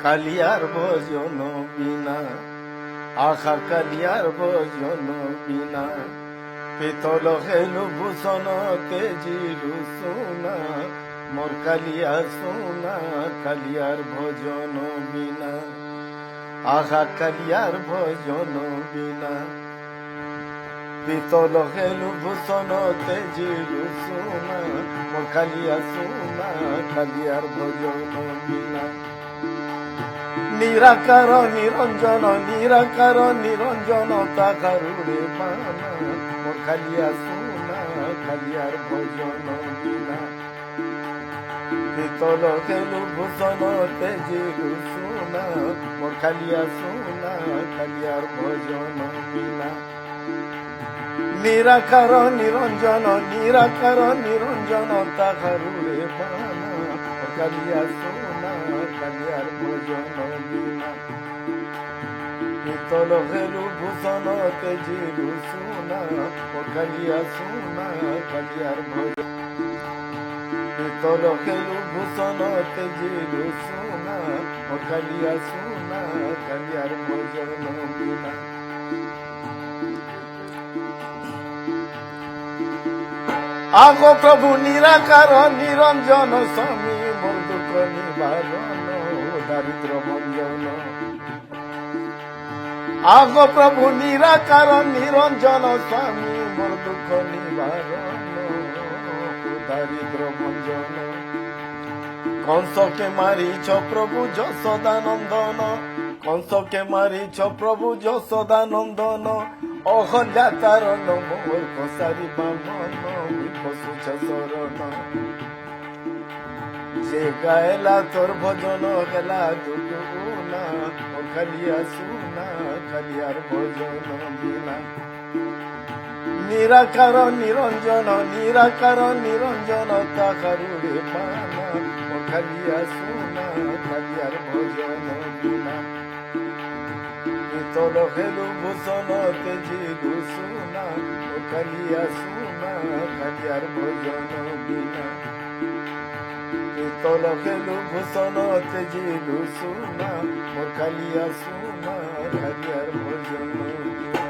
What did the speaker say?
কালিয়ার ভজন বিনা, আখা কালিয়ার ভজন বিনা, পিতল হেলু ভূষণ তেজিলু সোনা, মোর কালিয়া সোনা কালিয়ার ভজন বিনা, আখা কালিয়ার ভজন বিনা, পিতল হেলু ভূষণ তেজিলু সোনা, মোর কালিয়া সোনা কালিয়ার ভজন বিনা। নিরাকার নিরঞ্জন নিরাকার নিরঞ্জন তাকারুরে পানা, মোর কালিয়া সোনা কালিয়ার ভজন বিনা, পিতল হেলু ভূষণ তেজিলু সোনা, মোর কালিয়া সোনা কালিয়ার ভজন বিনা। নিরাকার নিরঞ্জন নিরাকার নিরঞ্জন তাকারুরে পানা, মোর কালিয়া সোনা কালিয়ার ভজন বিনা, পিতল হেলু ভূষণ তেজিলু সোনা, মোর কালিয়া সোনা কালিয়ার ভজন, পিতল হেলু ভূষণ তেজিলু সোনা, মোর কালিয়া সোনা কালিয়ার ভজন বিনা। আগো প্রভু নিরাকার নিরঞ্জন স্বামী, মোর দুঃখ নিবারণ দারিদ্র ভঞ্জন। আগো প্রভু নিরাকার নিরঞ্জন স্বামী, মোর দুঃখ নিবারণ দারিদ্র ভঞ্জন। কংসকে মারিছ প্রভু যশোদানন্দন, কংসকে মারিছ প্রভু যশোদানন্দন, অহল্যা তারণ মোর কসারি বামন বসুছ শরণ। যে গায়লা তোর ভজন গেলা দুগুনা, ও কালিয়া সোনা কালিয়ার ভজন বিনা। নিরাকার নিরঞ্জন নিরাকার নিরঞ্জন তাকারুরে পানা, ও কালিয়া সোনা কালিয়ার ভজন বিনা। পিতল হেলু ভূষণ তেজিলু সোনা, ও কালিয়া সোনা কালিয়ার ভজন বিনা। পিতল হেলু ভূষণ তেজিলু সোনা, মোর কালিয়া সোনা কালিয়ার ভজন বিনা।